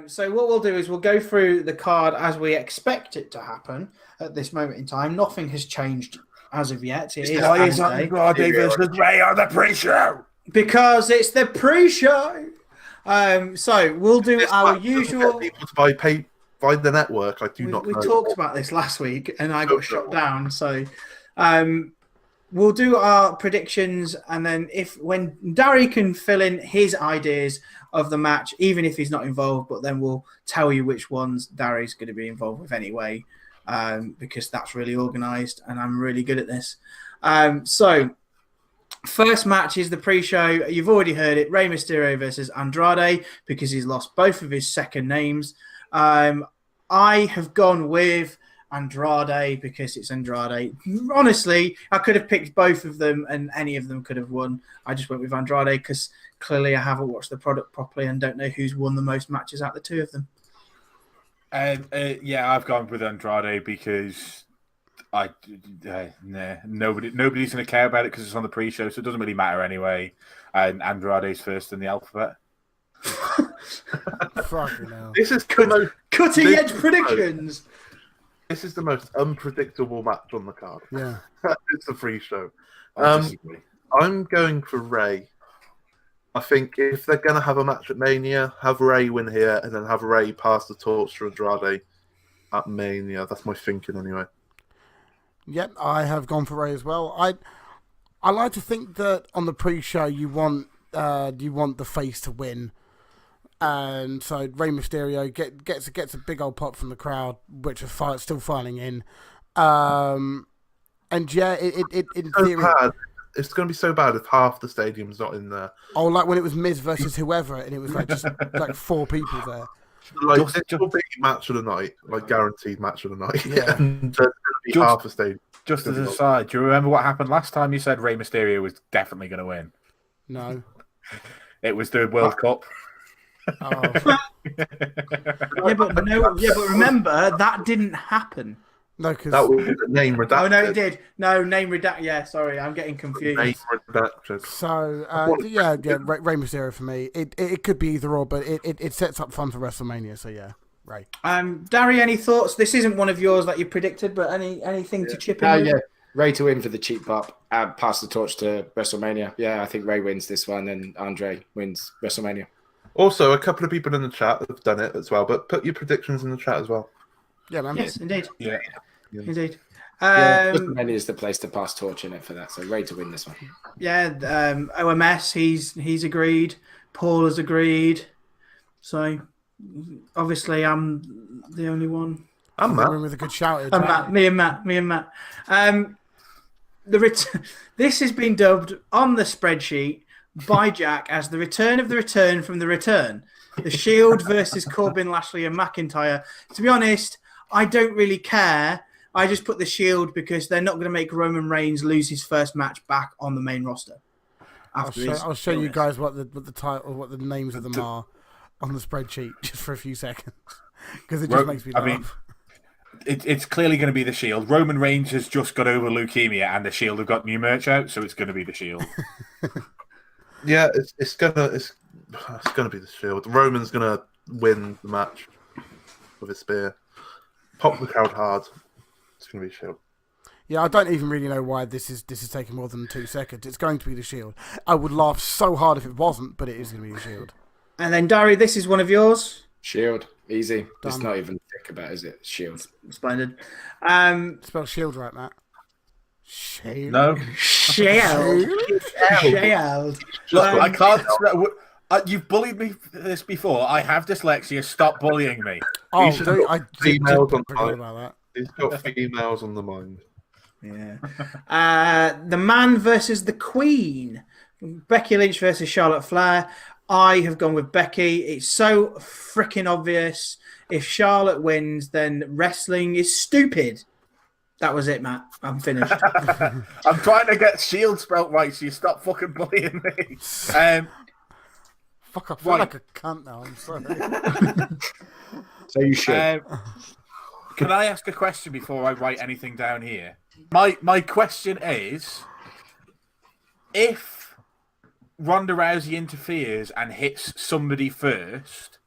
So what we'll do is we'll go through the card as we expect it to happen at this moment in time. Nothing has changed as of yet. Why is Andrade versus Ray on the pre-show? Because it's the pre-show. So we'll do our usual. By the network, I do not know. We talked about this last week, and I got shot down. So we'll do our predictions, and then when Darry can fill in his ideas of the match, even if he's not involved, but then we'll tell you which ones Darry's going to be involved with anyway, because that's really organised, and I'm really good at this. So first match is the pre-show. You've already heard it. Rey Mysterio versus Andrade, because he's lost both of his second names. I have gone with Andrade because it's Andrade. Honestly, I could have picked both of them and any of them could have won. I just went with Andrade because clearly I haven't watched the product properly and don't know who's won the most matches out of the two of them. Yeah, I've gone with Andrade because nobody's going to care about it because it's on the pre-show, so it doesn't really matter anyway. And Andrade's first in the alphabet. Fucking hell. This is cutting edge predictions. This is the most unpredictable match on the card. Yeah. It's a free show. I'm going for Ray. I think if they're going to have a match at Mania, have Ray win here and then have Ray pass the torch to Andrade at Mania. That's my thinking anyway. Yep, I have gone for Ray as well. I like to think that on the pre-show you want the face to win. And so Rey Mysterio gets a big old pop from the crowd, which are still filing in. And yeah, it in theory, it's going to be so bad if half the stadium's not in there. Oh, like when it was Miz versus whoever, and it was like just like 4 people there. Like just a big match of the night, like guaranteed match of the night. Yeah, and there's going to be half the stadium. Just as an aside, do you remember what happened last time you said Rey Mysterio was definitely going to win? No, it was the World Cup. Oh. but remember that didn't happen. No, because that was the name redacted. Oh no, it did. No, name redacted. Yeah, sorry, I'm getting confused. Name redacted. So yeah, Rey Mysterio for me. It could be either or, but it sets up fun for WrestleMania. So yeah, Ray. Darry, any thoughts? This isn't one of yours that you predicted, but anything to chip in? Yeah, Ray to win for the cheap pop. Pass the torch to WrestleMania. Yeah, I think Ray wins this one, and Andre wins WrestleMania. Also, a couple of people in the chat have done it as well, but put your predictions in the chat as well. Yeah, man. Yes, indeed. Yeah. Indeed. WrestleMania is the place to pass torch in it for that, so Ray to win this one. Yeah, OMS, he's agreed. Paul has agreed. So, obviously, I'm the only one. I'm Matt. With a good shout. Me and Matt. This has been dubbed on the spreadsheet by Jack as the return of the return from the return. The Shield versus Corbin, Lashley and McIntyre. To be honest, I don't really care. I just put the Shield because they're not going to make Roman Reigns lose his first match back on the main roster. I'll show you guys what the title, what the names of them are on the spreadsheet just for a few seconds because it just makes me laugh. I mean, it's clearly going to be the Shield. Roman Reigns has just got over leukemia, and the Shield have got new merch out, so it's going to be the Shield. Yeah, it's gonna be the Shield. Roman's gonna win the match with a spear. Pop the crowd hard. It's gonna be Shield. Yeah, I don't even really know why this is taking more than 2 seconds. It's going to be the Shield. I would laugh so hard if it wasn't, but it is going to be the Shield. And then Darry, this is one of yours. Shield, easy. Done. It's not even thick about, is it? Shield. Splendid. Spell Shield right, Matt. Shield. No. Shield. Shield. Look, I can't. You've bullied me for this before. I have dyslexia. Stop bullying me. Oh, I did forget about that. He's got females on the mind. Yeah. The Man versus the Queen. Becky Lynch versus Charlotte Flair. I have gone with Becky. It's so freaking obvious. If Charlotte wins, then wrestling is stupid. That was it, Matt. I'm finished. I'm trying to get Shield spelt right, so you stop fucking bullying me. Fuck, I feel like a cunt now. I'm sorry. So you should. Can I ask a question before I write anything down here? My question is, if Ronda Rousey interferes and hits somebody first,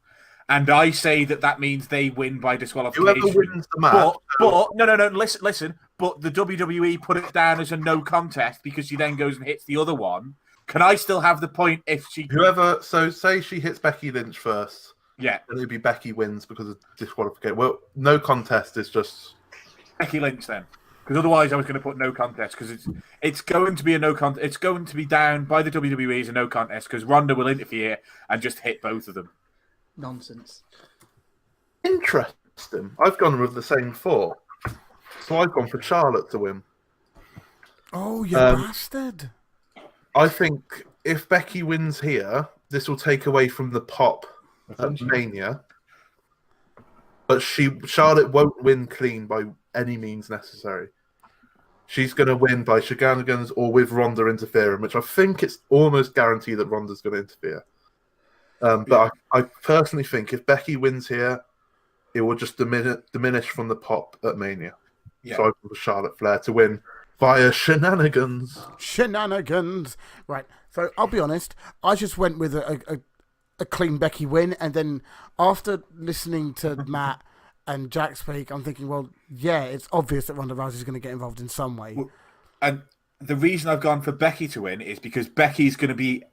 And I say that means they win by disqualification. Whoever wins the match. But no. Listen. But the WWE put it down as a no contest because she then goes and hits the other one. Can I still have the point if she? So say she hits Becky Lynch first. Yeah. And it'd be Becky wins because of disqualification. Well, no contest is just Becky Lynch then. Because otherwise, I was going to put no contest because it's going to be a no contest. It's going to be down by the WWE as a no contest because Ronda will interfere and just hit both of them. Nonsense. interesting. I've gone with the same thought. So I've gone for Charlotte to win. Oh, you bastard. I think if Becky wins here, this will take away from the pop at Mania. But Charlotte won't win clean by any means necessary. She's going to win by shenanigans or with Ronda interfering, which I think it's almost guaranteed that Ronda's going to interfere. But I personally think if Becky wins here, it will just diminish from the pop at Mania. Yeah. So I go for Charlotte Flair to win via shenanigans. Shenanigans. Right. So I'll be honest. I just went with a clean Becky win. And then after listening to Matt and Jack speak, I'm thinking, well, yeah, it's obvious that Ronda Rousey is going to get involved in some way. And the reason I've gone for Becky to win is because Becky's going to be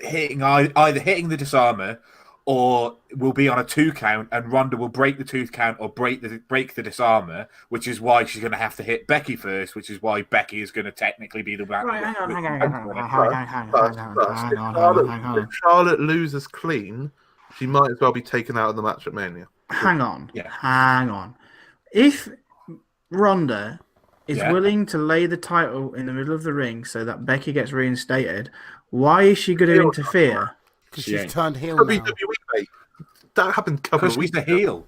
either hitting the disarmer or will be on a 2 count, and Ronda will break the 2 count or break the disarmer, which is why she's going to have to hit Becky first, which is why Becky is going to technically be the one. Right, hang on. If Charlotte loses clean, she might as well be taken out of the match at Mania. Hang on. If Ronda is willing to lay the title in the middle of the ring so that Becky gets reinstated, why is she going to interfere? Because she's turned heel WWE, now. mate. That happened a couple of weeks ago. Because she's the heel.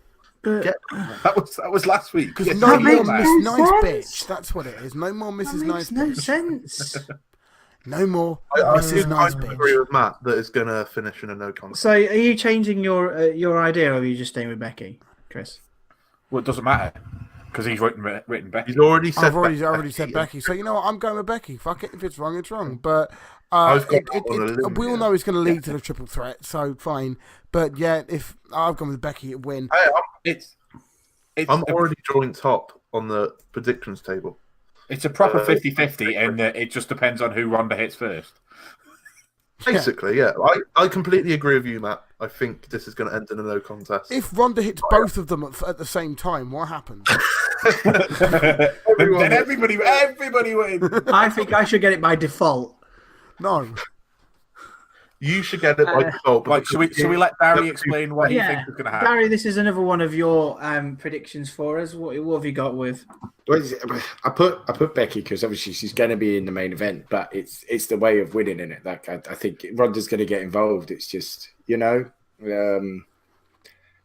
That was last week. Because no more Miss Nice Bitch. That's what it is. No more Mrs. Nice Bitch. No sense. No more Mrs. Nice Bitch. I agree with Matt that it's going to finish in a no contest. So, are you changing your idea, or are you just staying with Becky, Chris? Well, it doesn't matter because he's written Becky. He's already said. I've already said Becky. So you know what? I'm going with Becky. Fuck it. If it's wrong, it's wrong. But we all know it's going to lead to the triple threat. So fine. But yeah, if I've gone with Becky, it win. I'm already drawing top on the predictions table. It's a proper 50-50, and it just depends on who Ronda hits first. Basically, yeah. I completely agree with you, Matt. I think this is going to end in a no contest. If Ronda hits both of them at the same time, what happens? Then everybody wins. I think I should get it by default. No. You should get it by default. Right, should we let Barry explain what he thinks is going to happen? Barry, this is another one of your predictions for us. What have you got with? I put Becky because obviously she's going to be in the main event, but it's the way of winning in it. Like I think Ronda's going to get involved. It's just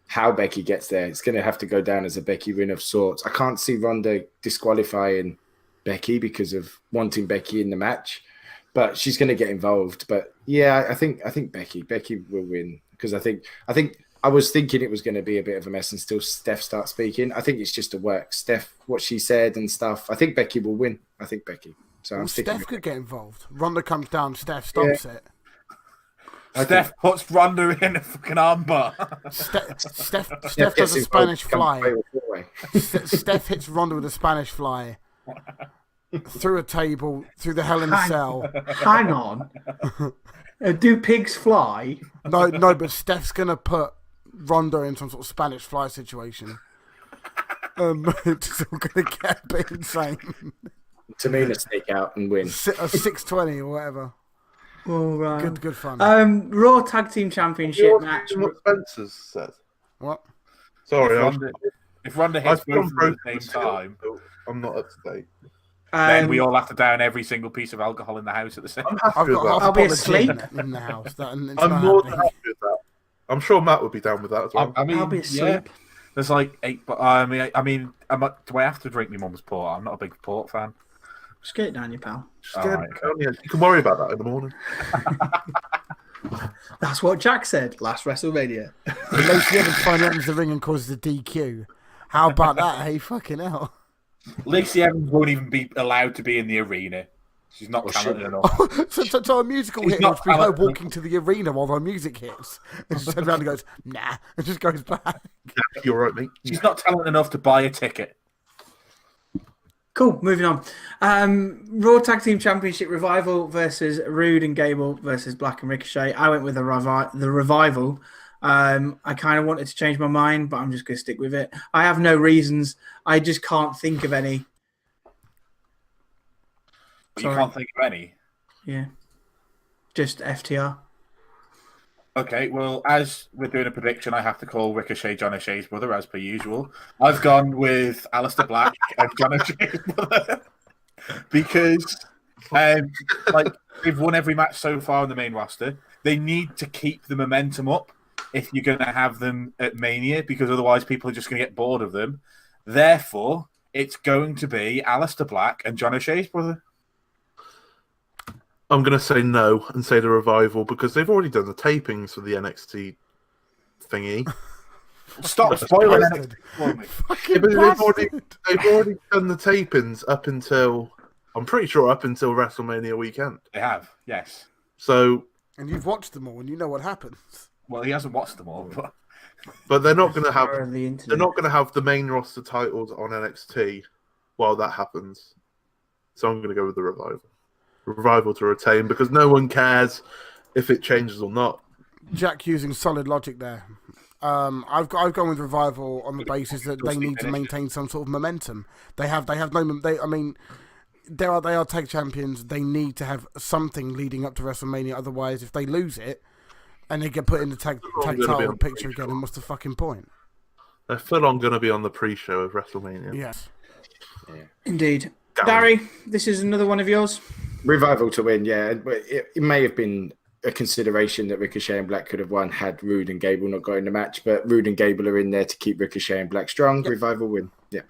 how Becky gets there. It's going to have to go down as a Becky win of sorts. I can't see Ronda disqualifying Becky because of wanting Becky in the match. But she's going to get involved. But yeah, I think Becky will win because I think I was thinking it was going to be a bit of a mess until Steph starts speaking. I think it's just a work. Steph, what she said and stuff. I think Becky will win. I think Becky. So I'm sticking. Steph could get involved. Ronda comes down. Steph stops it. Steph puts Ronda in a fucking armbar. Steph does a Spanish fly. Steph hits Ronda with a Spanish fly. Through a table, through the Hell in a Cell. Hang on. Do pigs fly? No, but Steph's going to put Ronda in some sort of Spanish fly situation. It's all going to get a bit insane. Tamina sneak out and win. A 620 or whatever. All right. Good fun. Raw Tag Team Championship match. What Spencer said. What? Sorry, if Ronda hits both at the same time, I'm not up to date. Then we all have to down every single piece of alcohol in the house at the same time. I'll be asleep in the house. I'm more than happy with that. I'm sure Matt would be down with that as well. I'll be asleep. Yeah, there's like 8, but do I have to drink my mum's port? I'm not a big port fan. Just get it down, you pal. You can worry about that in the morning. That's what Jack said last WrestleMania. Lacey Evans finally enters the ring and causes a DQ. How about that? Hey, fucking hell. Lacey Evans won't even be allowed to be in the arena. She's not Or talented should- enough. So a musical He's hit not would be her talented. walking to the arena while her music hits. And she turns around and goes, nah, and just goes back. You're right, mate. She's not talented enough to buy a ticket. Cool. Moving on. Raw Tag Team Championship Revival versus Rude and Gable versus Black and Ricochet. I went with the Revival. I kind of wanted to change my mind, but I'm just going to stick with it. I have no reasons. I just can't think of any. But you Sorry. can't think of any. Yeah. Just FTR. Okay, well, as we're doing a prediction, I have to call Ricochet John O'Shea's brother, as per usual. I've gone with Aleister Black and John O'Shea's brother because, they've won every match so far on the main roster. They need to keep the momentum up if you're going to have them at Mania, because otherwise people are just going to get bored of them. Therefore, it's going to be Aleister Black and John O'Shea's brother. I'm going to say no and say the Revival because they've already done the tapings for the NXT thingy. Stop spoiling bastard. anything for me. Yeah, but they've already done the tapings up until, I'm pretty sure, up until WrestleMania weekend. They have, yes. So, And you've watched them all and you know what happens. Well, he hasn't watched them all, but they're not going to have Power of the internet. they're not going to have the main roster titles on NXT while that happens. So I'm going to go with the Revival to retain because no one cares if it changes or not. Jack using solid logic there. I've gone with Revival on the basis that they need to maintain some sort of momentum. They have no. They are tag champions. They need to have something leading up to WrestleMania. Otherwise, if they lose it and they get put in the tag gonna be title on picture pre-show. again, then what's the fucking point? They're full on going to be on the pre-show of WrestleMania. Yes. Indeed. Damn. Barry, this is another one of yours. Revival to win, yeah. But it may have been a consideration that Ricochet and Black could have won had Rude and Gable not got in the match. But Rude and Gable are in there to keep Ricochet and Black strong. Yep. Revival win, yeah.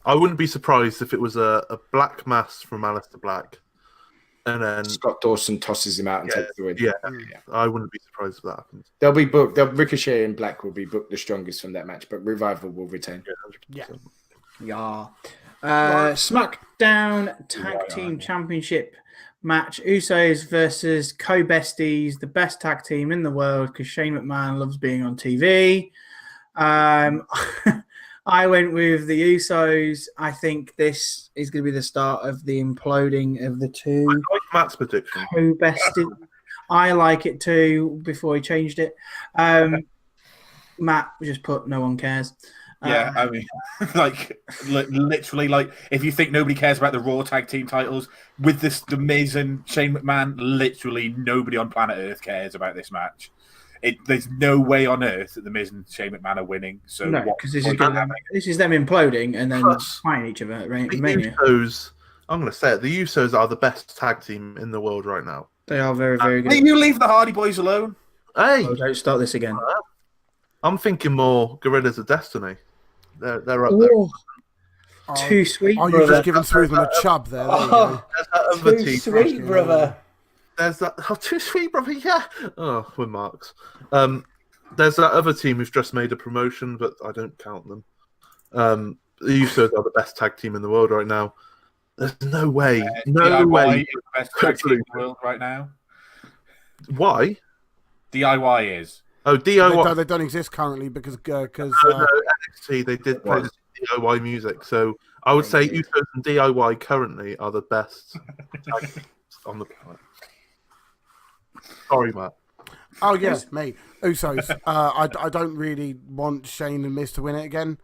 I wouldn't be surprised if it was a black mass from Aleister Black, and then Scott Dawson tosses him out and takes the win. Yeah, I wouldn't be surprised if that happens. They'll be booked. Ricochet and Black will be booked the strongest from that match, but Revival will retain. Yeah. Yeah. SmackDown Tag Team Championship match. Usos versus Co-Besties, the best tag team in the world because Shane McMahon loves being on TV. I went with the Usos. I think this is going to be the start of the imploding of the two. I like Matt's prediction. Co-Besties. I like it too before he changed it. Matt just put no one cares. Yeah, I mean, literally, if you think nobody cares about the Raw Tag Team titles, with the Miz and Shane McMahon, literally nobody on planet Earth cares about this match. There's no way on earth that the Miz and Shane McMahon are winning. So no, because this is them imploding and then fighting each other at Mania. Usos, I'm going to say it, the Usos are the best tag team in the world right now. They are very, very good. Hey, you leave the Hardy Boys alone. Hey, Oh, don't start this again. I'm thinking more Gorillas of Destiny. They're up there. Oh, too sweet, Oh, brother. you've just given Smoothman a chub there. There you go. There's that other Too team. sweet, brother. There's that. Oh, too sweet, brother. Yeah. Oh, with marks. There's that other team who's just made a promotion, but I don't count them. The Usos are the best tag team in the world right now. There's no way. No DIY way. is the best tag team in the world right now. Why? DIY is. Oh, DIY. They don't exist currently because No, NXT, they did play the DIY music. So I would say Usos and DIY currently are the best tag teams on the planet. Sorry, Matt. Oh yes, me. Usos. I don't really want Shane and Miz to win it again.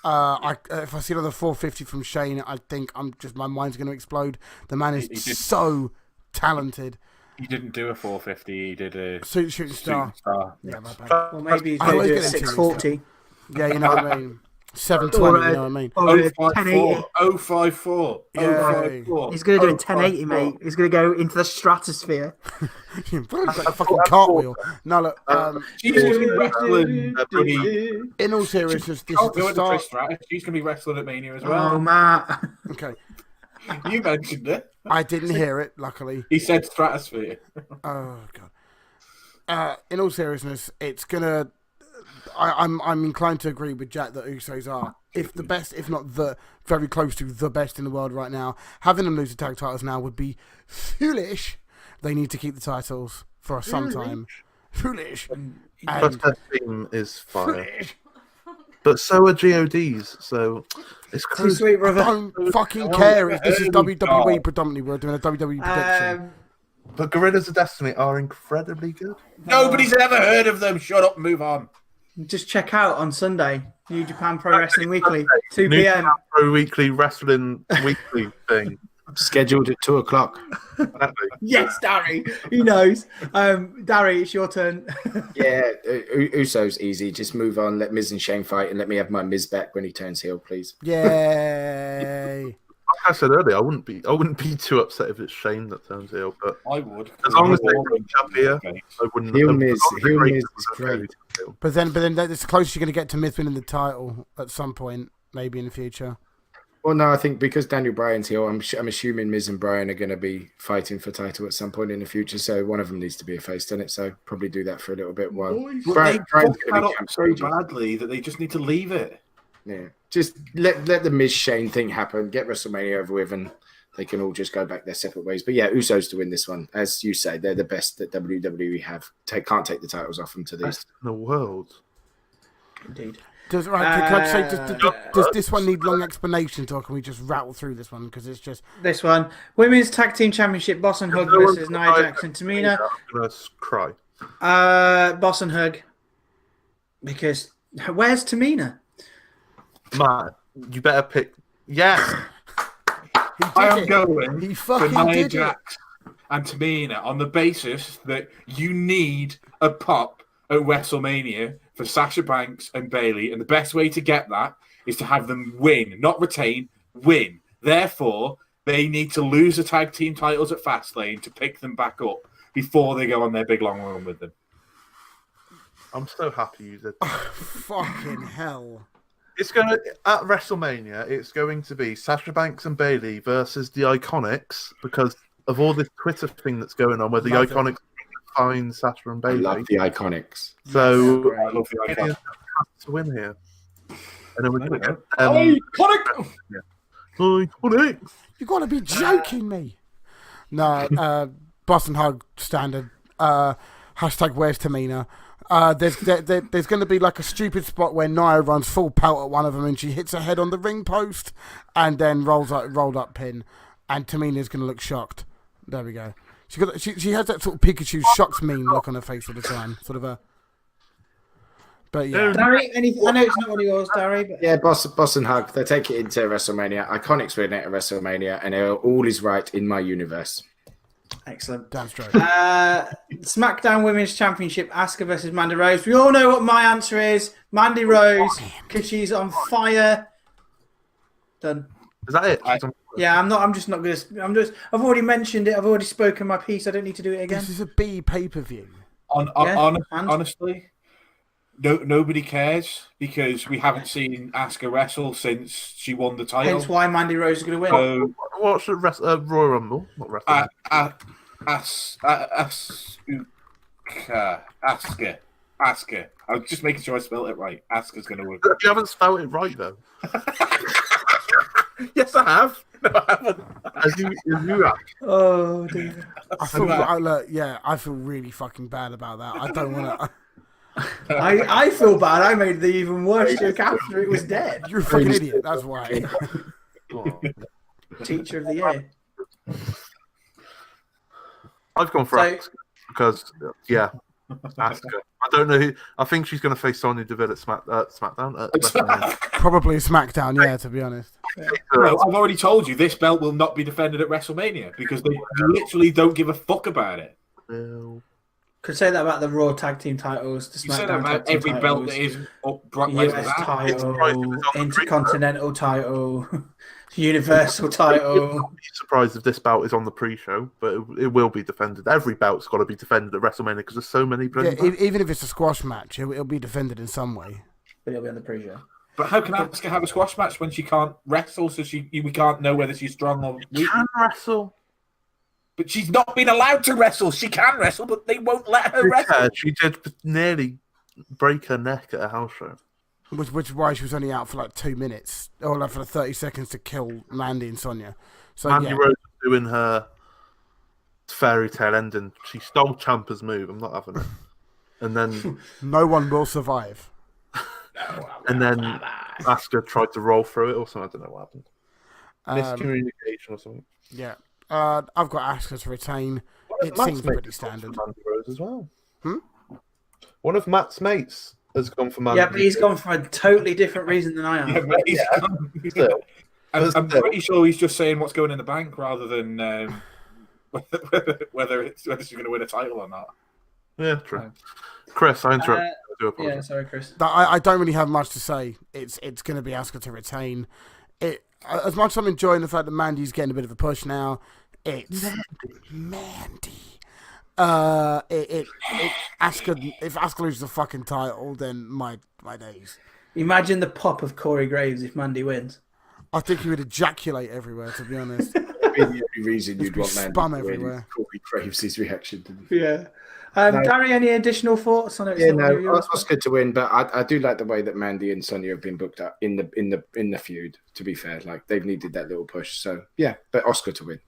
If I see another 450 from Shane, I think my mind's going to explode. The man is so talented. He didn't do a 450. He did a Shooting star. Yeah, my bad. Well, maybe he's I going to always do get it into 640. Yeah, you know what I mean. 720. You know what I mean. Or 1080. 054. Yeah. He's going to do a 1080, mate. He's going to go into the stratosphere. Like a fucking cartwheel. No, look. She's going to be wrestling. In all seriousness, this is the start. She's going to be wrestling at Mania as well. Oh, Matt. Okay. You mentioned it. I didn't hear it, luckily. He said stratosphere. Oh god. In all seriousness, it's gonna. I'm inclined to agree with Jack that Usos are if the best, if not the very close to the best in the world right now. Having them lose the tag titles now would be foolish. They need to keep the titles for some time. Foolish. Plus, their team is fire. But so are GODs, so it's Too crazy. sweet, I brother. don't fucking care if this is WWE predominantly. We're doing a WWE prediction. But Gorillas of Destiny are incredibly good. Nobody's ever heard of them. Shut up, move on. Just check out on Sunday, New Japan Pro Wrestling Weekly, 2 New p.m. Pro Weekly Wrestling Weekly thing. Scheduled at 2:00. Yes, Darry. He knows. Darry, it's your turn. Yeah, Uso's easy. Just move on. Let Miz and Shane fight, and let me have my Miz back when he turns heel, please. Yay! Like I said earlier, I wouldn't be too upset if it's Shane that turns heel, but I would. as long as they reach up here, I wouldn't. Heel Miz is great. But then that's the closest you're going to get to Miz winning the title at some point, maybe in the future. Well, no, I think because Daniel Bryan's heel, I'm assuming Miz and Bryan are going to be fighting for title at some point in the future. So one of them needs to be a face, doesn't it? So probably do that for a little bit while Bryan's Bryan's that going to up be so badly that they just need to leave it. Yeah, just let the Miz Shane thing happen. Get WrestleMania over with, and they can all just go back their separate ways. But yeah, Usos to win this one, as you say, they're the best that WWE have. Can't take the titles off them to these. Best in the world. Indeed. Can I just say, does this one need long explanations, or can we just rattle through this one? Because it's just... This one. Women's Tag Team Championship, Boss and Hug versus Nia Jax and Tamina. I'm gonna cry. Boss and Hug. Because where's Tamina? Matt, you better pick. Yes. I am going He for fucking Nia did it. Jax and Tamina on the basis that you need a pop at WrestleMania for Sasha Banks and Bayley, and the best way to get that is to have them win, not retain, win. Therefore, they need to lose the tag team titles at Fastlane to pick them back up before they go on their big long run with them. I'm so happy you did. Fucking hell. It's going to at WrestleMania. It's going to be Sasha Banks and Bayley versus the Iconics because of all this Twitter thing that's going on, where the Iconics find Sasha and I Bayley. love the Iconics. So I love the Iconics Iconics. has to win here. And then we Iconic! Iconics. You got to be joking me. No, Boss and Hug standard. Hashtag where's Tamina. There's going to be like a stupid spot where Nia runs full pelt at one of them and she hits her head on the ring post and then rolled up pin, and Tamina's going to look shocked. There we go. She has that sort of Pikachu shocked mean look on her face all the time, sort of a. But yeah, Darry, anything? I know it's not one of yours, Darry, but Yeah, Boss and Hug. They take it into WrestleMania. Iconics win it at WrestleMania, and all is right in my universe. excellent. damn straight. SmackDown Women's Championship, Asuka versus Mandy Rose. We all know what my answer is. Mandy Rose, because she's on fire. Done. Is that it? Yeah, I'm just not gonna. I've already mentioned it. I've already spoken my piece. I don't need to do it again. This is a B pay-per-view. Honestly, nobody cares because we haven't seen Asuka wrestle since she won the title. Hence why Mandy Rose is going to win. So, Watch the Royal Rumble, not wrestling. Asuka. I was just making sure I spelled it right. Asuka's going to win. You haven't spelled it right though. Yes, I have. No, I haven't. As you have. Oh dear. I feel really fucking bad about that. I don't want to. I feel bad. I made the even worse joke after it was dead. You're a fucking idiot. That's why. Teacher of the year. I've gone for Asuka because Asuka. I don't know who. I think she's going to face Sonya Deville at SmackDown. At WrestleMania. Probably SmackDown, yeah, to be honest. No, I've already told you this belt will not be defended at WrestleMania because they literally don't give a fuck about it. No. Could say that about the Raw Tag Team titles, the You say that SmackDown about Tag Team every titles, belt that isn't up Brock Lesnar's US ass. title, Intercontinental title, Universal title. I'll be surprised if this belt is on the pre-show, but it will be defended. Every belt's got to be defended at WrestleMania because there's so many. Even if it's a squash match, it'll be defended in some way. But it'll be on the pre-show. But how can Asuka have a squash match when she can't wrestle? So we can't know whether she's strong or weak. Can wrestle. But she's not been allowed to wrestle. She can wrestle, but they won't let her wrestle. She did nearly break her neck at a house show. Which is why she was only out for like 2 minutes, or like for 30 seconds to kill Mandy and Sonya. So Mandy yeah. Rose was doing her fairy tale ending. She stole Ciampa's move. I'm not having it. And then No one will survive. and then Asuka tried to roll through it or something. I don't know what happened. Miscommunication or something. Yeah. I've got Asuka to retain. It seems pretty standard. Mandy Rose as well. One of Matt's mates has gone for Mandy. Yeah, but he's gone for a totally different reason than I am. I'm pretty sure he's just saying what's going in the bank rather than whether she's going to win a title or not. Yeah, true. Chris, I interrupted. I do apologize. Yeah, sorry, Chris. I don't really have much to say. It's going to be Asuka to retain. As much as I'm enjoying the fact that Mandy's getting a bit of a push now, it's Mandy. If Asuka loses the fucking title, then my days. Imagine the pop of Corey Graves if Mandy wins. I think he would ejaculate everywhere, to be honest. That'd be the only reason you'd want Mandy spum to win. everywhere. Corey Graves' reaction to Yeah. Gary, any additional thoughts on it? Asuka to win, but I do like the way that Mandy and Sonya have been booked up in the feud. To be fair, like they've needed that little push. So yeah, but Asuka to win.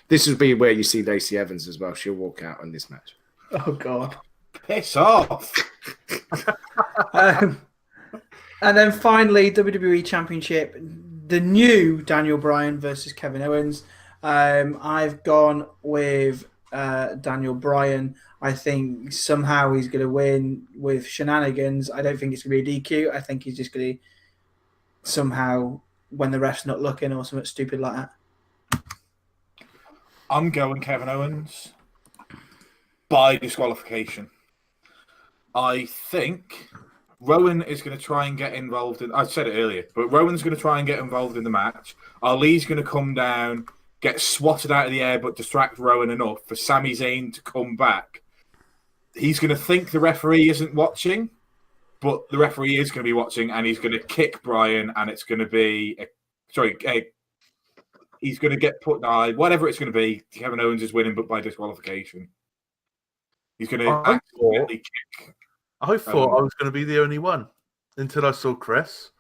This would be where you see Lacey Evans as well. She'll walk out on this match. Oh God, piss off! And then finally, WWE Championship, the new Daniel Bryan versus Kevin Owens. I've gone with Daniel Bryan. I think somehow he's going to win with shenanigans. I don't think it's going to be a DQ. I think he's just going to somehow, when the ref's not looking or something stupid like that. I'm going Kevin Owens by disqualification. I think Rowan is going to try and get involved in... I said it earlier, but Rowan's going to try and get involved in the match. Ali's going to come down, get swatted out of the air, but distract Rowan enough for Sami Zayn to come back. He's going to think the referee isn't watching, but the referee is going to be watching, and he's going to kick Bryan, and it's going to be... he's going to get put down. Whatever it's going to be, Kevin Owens is winning, but by disqualification. He's going to accidentally kick. I thought I was going to be the only one until I saw Chris.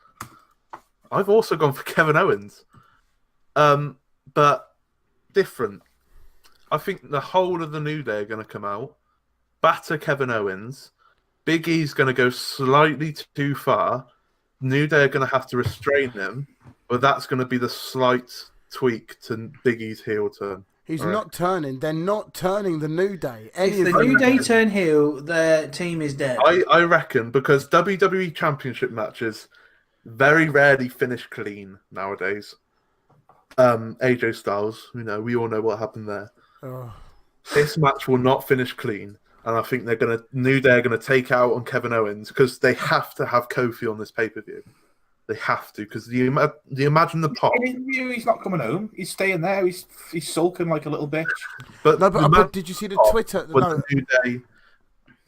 I've also gone for Kevin Owens. But different. I think the whole of the New Day are going to come out, batter Kevin Owens. Big E's going to go slightly too far. New Day are going to have to restrain him, but that's going to be the slight tweak to Big E's heel turn. He's not turning. They're not turning the New Day. If the New Day turn heel, their team is dead. I reckon, because WWE Championship matches very rarely finish clean nowadays. AJ Styles, we all know what happened there. Oh. This match will not finish clean, and I think New Day are gonna take out on Kevin Owens because they have to have Kofi on this pay-per-view. They have to, because do you imagine the pop? He's not coming home. He's staying there. He's sulking like a little bitch. But did you see the Twitter? No.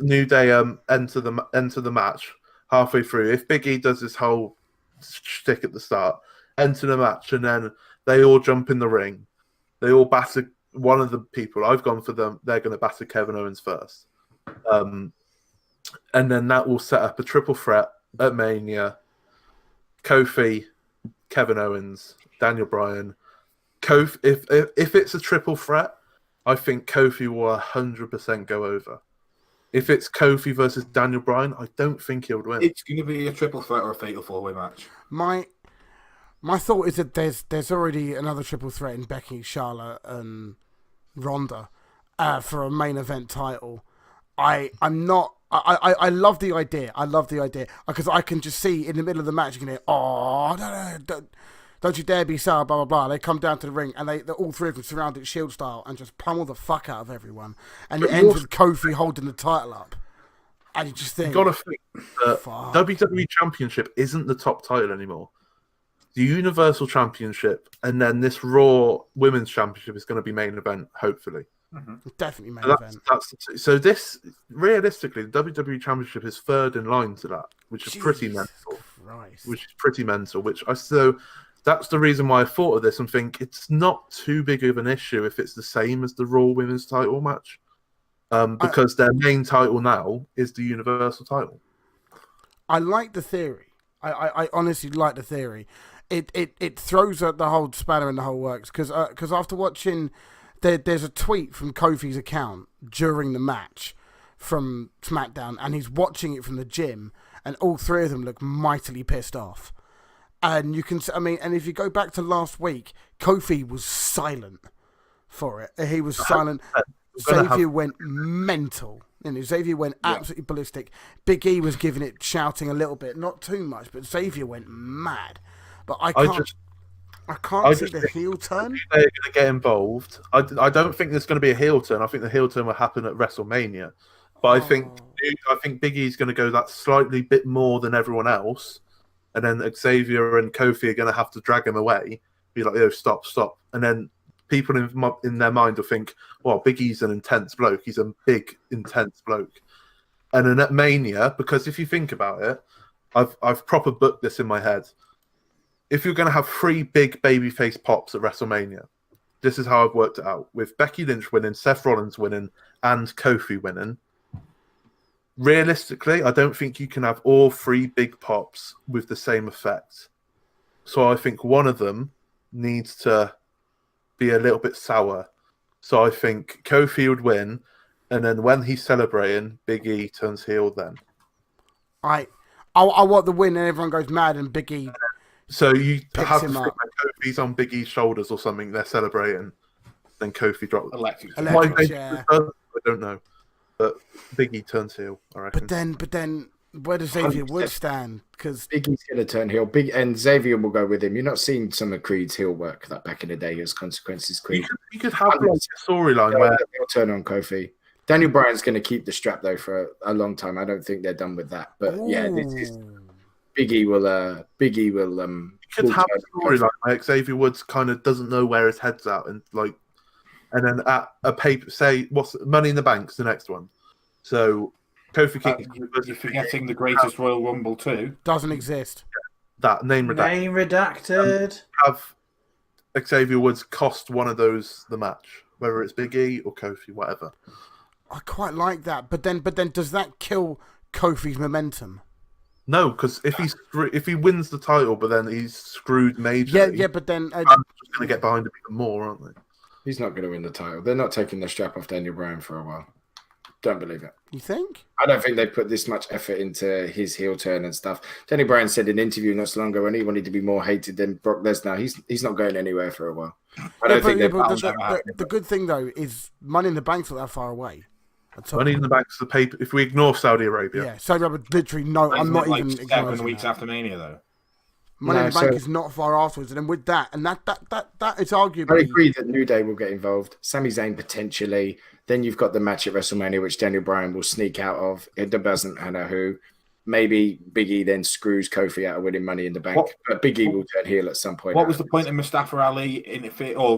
New Day enter the match halfway through. If Big E does this whole shtick at the start, enter the match, and then they all jump in the ring. They all batter one of the people. I've gone for them. They're going to batter Kevin Owens first, and then that will set up a triple threat at Mania. Kofi, Kevin Owens, Daniel Bryan. Kofi, if it's a triple threat, I think Kofi will 100% go over. If it's Kofi versus Daniel Bryan, I don't think he'll win. It's going to be a triple threat or a fatal four-way match. My thought is that there's already another triple threat in Becky, Charlotte, and Ronda for a main event title. I love the idea. I love the idea because I can just see in the middle of the match, you can hear, "Oh, no, don't you dare be sour," blah blah blah. They come down to the ring and they all three of them surround it Shield style and just pummel the fuck out of everyone. And it ends with Kofi holding the title up. And you just think, you got to think that WWE Championship isn't the top title anymore. The Universal Championship and then this Raw Women's Championship is going to be main event, hopefully. Mm-hmm. Definitely main event. So this, realistically, the WWE Championship is third in line to that, which is pretty mental. So that's the reason why I thought of this and think it's not too big of an issue if it's the same as the Raw Women's title match. Because their main title now is the Universal title. I like the theory. I honestly like the theory. It throws the whole spanner in the whole works because after watching, there's a tweet from Kofi's account during the match from SmackDown, and he's watching it from the gym, and all three of them look mightily pissed off. And you can, and if you go back to last week, Kofi was silent for it. He was silent. Xavier went mental. Xavier went absolutely ballistic. Big E was giving it, shouting a little bit, not too much, but Xavier went mad. But I can't see the heel turn. They're going to get involved. I don't think there's going to be a heel turn. I think the heel turn will happen at WrestleMania. But I think Big E's going to go that slightly bit more than everyone else, and then Xavier and Kofi are going to have to drag him away. Be like, "Yo, stop!" And then people in their mind will think, "Well, Big E's an intense bloke. He's a big, intense bloke." And then at Mania, because if you think about it, I've proper booked this in my head. If you're going to have 3 big babyface pops at WrestleMania, this is how I've worked it out. With Becky Lynch winning, Seth Rollins winning, and Kofi winning, realistically, I don't think you can have all 3 big pops with the same effect. So I think one of them needs to be a little bit sour. So I think Kofi would win, and then when he's celebrating, Big E turns heel then. I want the win, and everyone goes mad, and Big E... So you have to him think that Kofi's on Big E's shoulders or something. They're celebrating. Then Kofi drops. Electric chair. I don't know, but Big E turns heel. I reckon. But then, where does Xavier Woods stand? Because Big E's going to turn heel. And Xavier will go with him. You're not seeing some of Creed's heel work that back in the day as consequences. Creed. You could have like a storyline where he'll turn on Kofi. Daniel Bryan's going to keep the strap though for a long time. I don't think they're done with that. But yeah, this is. Big E will. You could have a storyline where Xavier Woods kind of doesn't know where his head's at, and then at a paper, say what's Money in the Bank's the next one. So Kofi King. You're forgetting the greatest Royal Rumble too. Doesn't exist. That name redacted. Name redacted. Have Xavier Woods cost one of those the match, whether it's Big E or Kofi, whatever. I quite like that, but then does that kill Kofi's momentum? No, because if he wins the title, but then he's screwed majorly. Yeah, but then I'm just going to get behind him even more, aren't they? He's not going to win the title. They're not taking the strap off Daniel Bryan for a while. Don't believe it. You think? I don't think they put this much effort into his heel turn and stuff. Daniel Bryan said in an interview not so long ago when he wanted to be more hated than Brock Lesnar. He's not going anywhere for a while. I don't think the good thing though is Money in the Bank's not that far away. Money in the Bank's the paper. If we ignore Saudi Arabia, yeah, Saudi Arabia literally no. I'm not even 7 weeks after Mania though. Money in the Bank is not far afterwards, and then with that, and that is arguably. I agree that New Day will get involved. Sami Zayn potentially. Then you've got the match at WrestleMania, which Daniel Bryan will sneak out of. It doesn't matter who. Maybe Big E then screws Kofi out of winning Money in the Bank, but Big E will turn heel at some point. What was the point of Mustafa Ali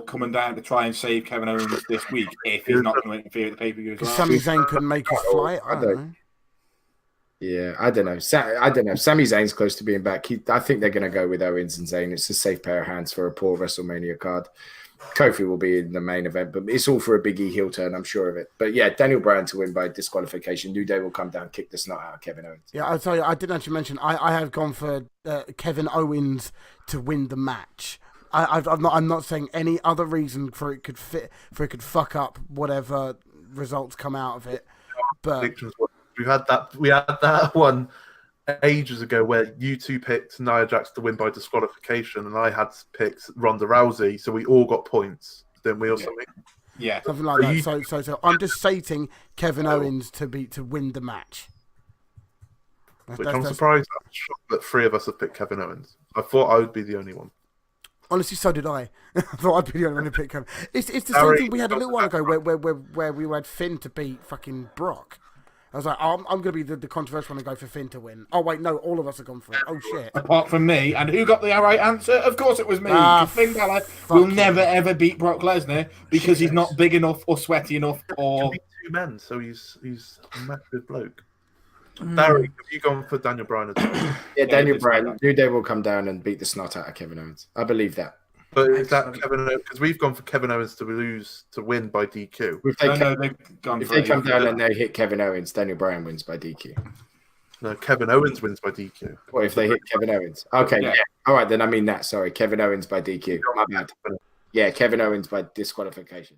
coming down to try and save Kevin Owens this week if he's not going to interfere with the pay-per-view as well? Sami Zayn couldn't make his flight. I don't know. Yeah, I don't know. Sami Zayn's close to being back. I think they're going to go with Owens and Zayn. It's a safe pair of hands for a poor WrestleMania card. Kofi will be in the main event, but it's all for a Big E heel turn, I'm sure of it. But yeah, Daniel Bryan to win by disqualification. New Day will come down, kick the snot out of Kevin Owens. Yeah, I'll tell you, I didn't actually mention, I have gone for Kevin Owens to win the match. I'm not saying any other reason for it could fuck up whatever results come out of it. But we had that one ages ago where you two picked Nia Jax to win by disqualification, and I had picked Ronda Rousey, so we all got points, didn't we, or something? Yeah, something like that. So I'm just stating Kevin Owens to win the match. Which I'm surprised that 3 of us have picked Kevin Owens. I thought I would be the only one. Honestly, so did I. I thought I'd be the only one to pick Kevin. It's the same thing we had a little while ago where we had Finn to beat fucking Brock. I was like, I'm going to be the controversial one to go for Finn to win. Oh, wait, no, all of us have gone for it. Oh, shit. Apart from me. And who got the right answer? Of course it was me. Finn Balor will never, ever beat Brock Lesnar because he's not big enough or sweaty enough or... He can beat 2 men, so he's a massive bloke. Barry, have you gone for Daniel Bryan as well? Yeah, Daniel Bryan. New Day will come down and beat the snot out of Kevin Owens. I believe that. But is that Kevin Owens? Because we've gone for Kevin Owens to win by DQ. If they come down and they hit Kevin Owens, Daniel Bryan wins by DQ. No, Kevin Owens wins by DQ. What if they hit Kevin Owens? Okay, Yeah. yeah. All right, then I mean that. Sorry, Kevin Owens by DQ. My bad. Yeah, Kevin Owens by disqualification.